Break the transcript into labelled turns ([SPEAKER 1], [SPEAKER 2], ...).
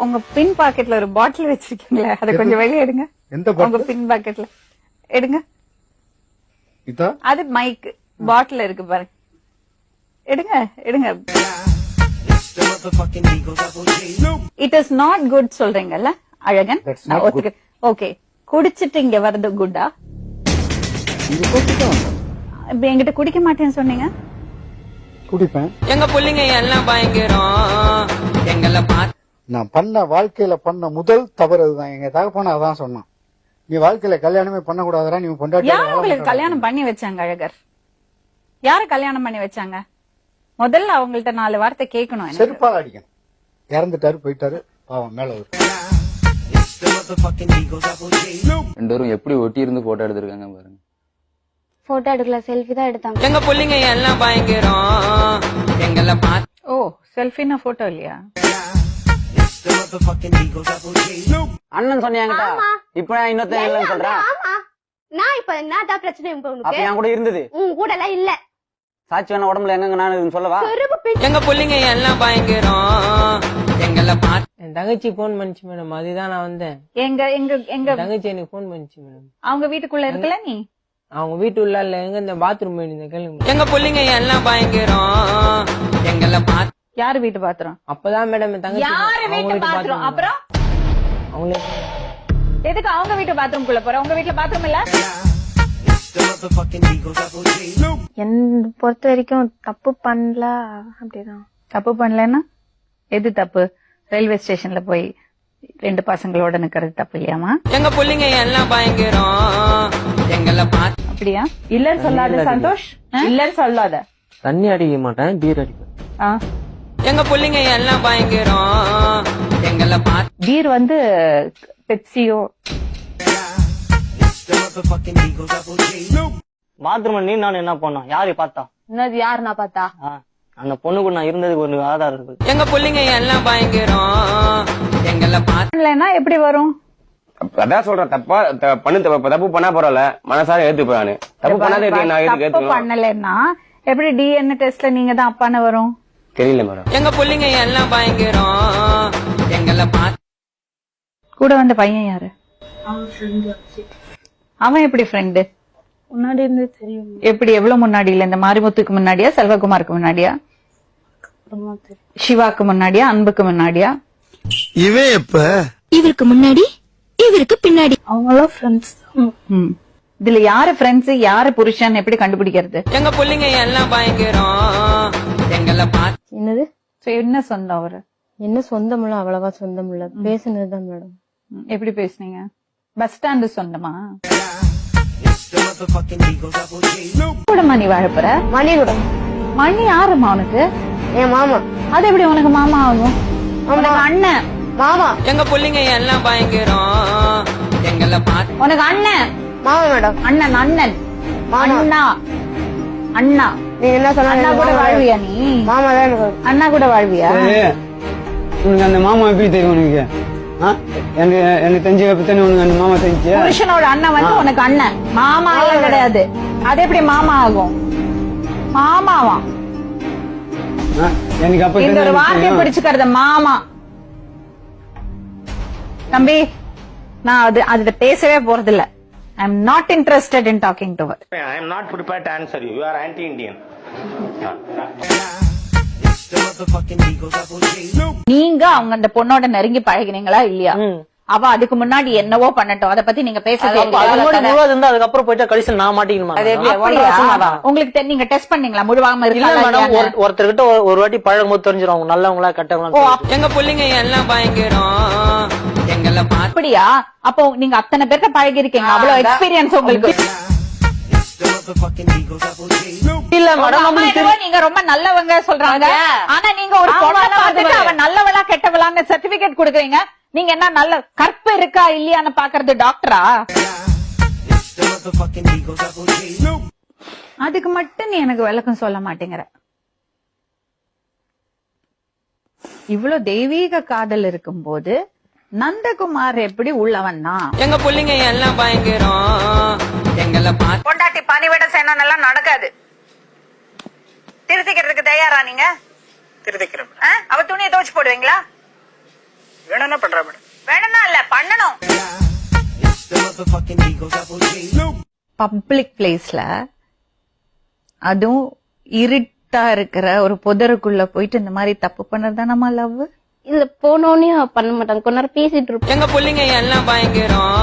[SPEAKER 1] உங்க பின் பாக்கெட்ல ஒரு பாட்டில் வச்சிருக்கீங்களா, அதை கொஞ்சம் வெளியே எடுங்க.
[SPEAKER 2] எந்த
[SPEAKER 1] உங்க
[SPEAKER 2] பாட்டில்?
[SPEAKER 1] பின் பாக்கெட்ல எடுங்க.
[SPEAKER 2] இதா?
[SPEAKER 1] அது மைக் பாட்டில் இருக்கு பாருங்க, எடுங்க எடுங்க. இட் இஸ் நாட் குட் சொல்றீங்கல்ல அழகன்.
[SPEAKER 2] That's not good.
[SPEAKER 1] ஓகே, குடிச்சிட்டு இங்க வர்றது குட்டா?
[SPEAKER 2] இது குடிச்சிட்டு வந்தேன்.
[SPEAKER 1] இப்ப என்கிட்ட குடிக்க மாட்டேன்னு சொன்னீங்க.
[SPEAKER 2] குடிப்பேன்.
[SPEAKER 3] எங்க புள்ளிங்க எல்லாம் பயங்கரம் எங்களை பார்த்து
[SPEAKER 2] நான் பண்ண வாழ்க்கையில பண்ண முதல் தவறு அதுதான். எங்க தகப்பன அதான் சொன்னான், நீ வாழ்க்கையில கல்யாணமே பண்ண கூடாதுடா, நீ பொண்டாட்டி.
[SPEAKER 1] யார் உங்களுக்கு கல்யாணம் பண்ணி வச்சாங்க அழகர்? யாரு கல்யாணம் பண்ணி வச்சாங்க? முதல்ல அவங்கள்ட்ட 4 வார்த்தை கேட்கணும். எனக்கு.
[SPEAKER 2] செருப்பால் அடிக்கணும். இறந்துட்டாரு, போயிட்டாரு, பாவம் மேல ஒரு.
[SPEAKER 4] ரெண்டு பேரும் எப்படி ஒட்டி இருந்து போட்டோ எடுத்திருக்காங்க பாருங்க.
[SPEAKER 5] போட்டோ எடுக்கல, செல்ஃபி தான் எடுத்தாங்க.
[SPEAKER 3] எங்க புள்ளிங்க எல்லாம் பயங்கரம் எங்களை பார்த்து
[SPEAKER 1] ஓ, செல்ஃபின்னா போட்டோ இல்லையா?
[SPEAKER 6] அண்ணன் சொன்னியாங்கடா, இப்ப நான் இன்னொருத்தன் இல்லன்னு சொல்றேன்.
[SPEAKER 5] ஆமா, நான் இப்ப என்னதான் பிரச்சனை இப்ப
[SPEAKER 6] அப்ப
[SPEAKER 5] உனக்கு?
[SPEAKER 6] என் கூட இருந்தது
[SPEAKER 5] உன் கூட எல்லாம் இல்ல.
[SPEAKER 6] சாட்சி வேணா உடம்புல எங்க நான் சொல்லவா?
[SPEAKER 3] எங்க புள்ளிங்க எல்லாம் பயங்கரம் எங்களை பார்த்து
[SPEAKER 7] என் தங்கச்சி போன் பண்ணிச்சு மேடம், அதுதான் நான் வந்தேன்.
[SPEAKER 1] எங்க எங்க எங்க
[SPEAKER 7] தங்கச்சி எனக்கு போன் பண்ணிச்சு மேடம்.
[SPEAKER 1] அவங்க வீட்டுக்குள்ள இருக்கல நீ?
[SPEAKER 7] அவங்க வீட்டு உள்ள இல்ல, எங்க இந்த பாத்ரூம் போயிருந்தேன் கேளுங்க.
[SPEAKER 3] எங்க புள்ளிங்க எல்லாம் பயங்கரம் எங்களை பார்த்து
[SPEAKER 1] யாரு வீட்டு பாத்திரம்?
[SPEAKER 7] அப்பதான் மேடம் என் தங்கச்சி
[SPEAKER 1] யாரு
[SPEAKER 7] அவங்க
[SPEAKER 1] வீட்டு
[SPEAKER 7] வீட்டு
[SPEAKER 1] பாத்திரம்?
[SPEAKER 7] bathroom.
[SPEAKER 1] அப்புறம்
[SPEAKER 7] அவங்களே
[SPEAKER 1] எதுக்கு அவங்க வீட்டு பாத்ரூம் குள்ள போற? உங்க வீட்டுல பாத்ரூம் இல்ல?
[SPEAKER 5] என்ன பொறுத்த வரைக்கும் தப்பு பண்ணல அப்படிதான்.
[SPEAKER 1] தப்பு பண்ணலன்னா எது தப்பு? ரயில்வே ஸ்டேஷன்ல போய் 2 பசங்களோட நிக்கிறது தப்பு இல்லையாமா?
[SPEAKER 3] எங்க புள்ளிங்க எல்லாம் பயங்கரம் எங்களை பார்த்து
[SPEAKER 1] அப்படியா? இல்லன்னு சொல்லாத சந்தோஷ், இல்லன்னு சொல்லாத.
[SPEAKER 7] தண்ணி அடிக்க மாட்டேன், பீர் அடிப்பேன்.
[SPEAKER 1] ஆ,
[SPEAKER 3] எங்க புள்ளிங்க எல்லாம் பயங்கரம் எங்களை பார்த்து
[SPEAKER 1] பீர் வந்து பெப்சியோ.
[SPEAKER 6] பாத்ரூம்ல நீ நான் என்ன பண்ணோம்? யாரு பார்த்தா?
[SPEAKER 5] என்னது யாரு நான் பார்த்தா?
[SPEAKER 6] அந்த பொண்ணு கூட நான் இருந்ததுக்கு ஒரு ஆதாரம் இருக்கு.
[SPEAKER 3] எங்க புள்ளிங்க எல்லாம் பயங்கரம் எங்களை பார்த்து
[SPEAKER 1] பண்ணலன்னா எப்படி வரும்?
[SPEAKER 4] அதான் சொல்றேன், தப்பு பண்ணா பரவாயில்ல, மனசார ஏத்துப்பானு. தப்பு பண்ணாத நான் எதுக்கு
[SPEAKER 1] தப்பு
[SPEAKER 4] ஏத்துக்கணும்?
[SPEAKER 1] பண்ணலன்னா எப்படி டிஎன்ஏ டெஸ்ட்ல நீங்க தான் அப்பான்னு வரும்?
[SPEAKER 4] தெரியல மேடம்.
[SPEAKER 3] எங்க புள்ளிங்க எல்லாம் பயங்கரம் எங்களை பார்த்து
[SPEAKER 1] கூட வந்த பையன் யாரு? அவன் எப்படி ஃப்ரெண்டு?
[SPEAKER 5] முன்னாடி இருந்து தெரியும்.
[SPEAKER 1] எப்படி, எவ்வளவு முன்னாடி? இல்ல இந்த மாரிமுத்துக்கு முன்னாடியா, செல்வகுமாருக்கு முன்னாடியா, சிவாக்கு முன்னாடியா, அன்புக்கு முன்னாடியா?
[SPEAKER 8] இவன் எப்ப?
[SPEAKER 5] இவருக்கு முன்னாடி, இவருக்கு பின்னாடி. அவங்களும் ஃப்ரெண்ட்ஸ்.
[SPEAKER 1] இதுல யாரு ஃப்ரெண்ட்ஸ், யாரு புருஷன் எப்படி கண்டுபிடிக்கிறது?
[SPEAKER 3] எங்க புள்ளிங்க எல்லாம் பயங்கரம் எங்களை பார்த்து
[SPEAKER 5] என்னது?
[SPEAKER 1] என்ன சொந்தம் அவரு?
[SPEAKER 5] என்ன சொந்தம் இல்ல, அவ்வளவா சொந்தம் இல்ல, பேசுனதுதான் மேடம்.
[SPEAKER 1] எப்படி பேசுனீங்க? பஸ் ஸ்டாண்டு சொந்தமா? கூடமா நீ வாழப்புற?
[SPEAKER 5] மணி கூட
[SPEAKER 1] மணி யாருமா உனக்கு?
[SPEAKER 5] என் மாமா.
[SPEAKER 1] அது எப்படி உனக்கு மாமா ஆகும்? உனக்கு அண்ணன்.
[SPEAKER 5] மாமா.
[SPEAKER 3] எங்க புள்ளிங்க எல்லாம் பயங்கரம் எங்களை பார்த்து
[SPEAKER 1] உனக்கு அண்ணன்.
[SPEAKER 5] மாமா மேடம்.
[SPEAKER 1] அண்ணன் அண்ணன் அண்ணா அண்ணா.
[SPEAKER 5] நீங்க என்ன
[SPEAKER 1] அண்ணா கூட வாழ்வியா நீ?
[SPEAKER 5] மாமா தான் எனக்கு.
[SPEAKER 1] அண்ணா கூட வாழ்வியா?
[SPEAKER 6] உனக்கு அந்த மாமா எப்படி தெரியும்? உனக்கு எனக்கு தெரிஞ்ச பத்தானே உனக்கு அந்த மாமா தெரிஞ்சு.
[SPEAKER 1] புருஷனோட அண்ணன் வந்து உனக்கு அண்ணன், மாமா எல்லாம் கிடையாது. அது எப்படி மாமா ஆகும்? மாமாவா?
[SPEAKER 6] எனக்கு அப்ப
[SPEAKER 1] இந்த ஒரு வார்த்தையை பிடிச்சுக்கிறது மாமா. தம்பி, நான் அது பேசவே போறது இல்ல. I am not interested in talking to her.
[SPEAKER 9] I am not prepared to answer you. You are anti-Indian.
[SPEAKER 1] நீங்க அவங்க அந்த பொண்ணோட நெருங்கி பழகினீங்களா இல்லையா? அவ அதுக்கு முன்னாடி என்னவோ பண்ணட்டும், அத பத்தி நீங்க பேசுறது.
[SPEAKER 7] அதுக்கப்புறம் போயிட்டா கடைசியில் நான் மாட்டிக்கணுமா?
[SPEAKER 1] உங்களுக்கு நீங்க டெஸ்ட் பண்ணீங்களா? முழுவாம
[SPEAKER 7] இல்ல மேடம்,
[SPEAKER 1] இருக்கு.
[SPEAKER 7] ஒருத்தர்கிட்ட ஒரு வாட்டி பழகும் போது தெரிஞ்சிடும் அவங்க நல்லவங்களா கெட்டவங்களா.
[SPEAKER 3] எங்க புள்ளிங்க எல்லாம் பயங்கரம் எங்களை பார்த்து
[SPEAKER 1] அப்படியா? அப்போ நீங்க அத்தனை பேர்ட்ட பழகி இருக்கீங்க, அவ்வளவு எக்ஸ்பீரியன்ஸ் உங்களுக்கு
[SPEAKER 7] இல்ல மேடம்,
[SPEAKER 1] நீங்க ரொம்ப நல்லவங்க சொல்றாங்க. ஆனா நீங்க ஒரு பொண்ணை பார்த்துட்டு அவ நல்லவளா கெட்டவளான்னு சர்டிபிகேட் கொடுக்குறீங்க. நீங்க என்ன நல்ல கற்பு இருக்கா இல்லையான்னு பாக்குறது டாக்டரா? அதுக்கு மட்டும் நீ எனக்கு விளக்கம் சொல்ல மாட்டேங்கிற. இவ்வளவு தெய்வீக காதல் இருக்கும்போது நந்தகுமார் எப்படி உள்ளவன்னா?
[SPEAKER 3] எங்க புள்ளிங்க எல்லாம் பயங்கரம் எங்களை பார்த்து
[SPEAKER 1] பொண்டாட்டி பணிவிட செய்யணும் எல்லாம் நடக்காது. திருத்திக்கிறதுக்கு தயாரா நீங்க?
[SPEAKER 9] திருத்திக்கிறேன்.
[SPEAKER 1] அவ துணியை துவைச்சு போடுவீங்களா?
[SPEAKER 10] வேணும்னா பண்றா மேடம்.
[SPEAKER 1] வேணும்னா இல்ல பண்ணணும். பப்ளிக் பிளேஸ்ல அதுவும் இருட்டா இருக்கிற ஒரு புதருக்குள்ள போயிட்டு இந்த மாதிரி தப்பு பண்ணறதா நம்ம லவ்?
[SPEAKER 5] இல்ல போனோடனே பண்ண மாட்டாங்க, கொஞ்ச நேரம் பேசிட்டு இருப்போம்.
[SPEAKER 3] எங்க புள்ளைங்க எல்லாம் பயங்கரம்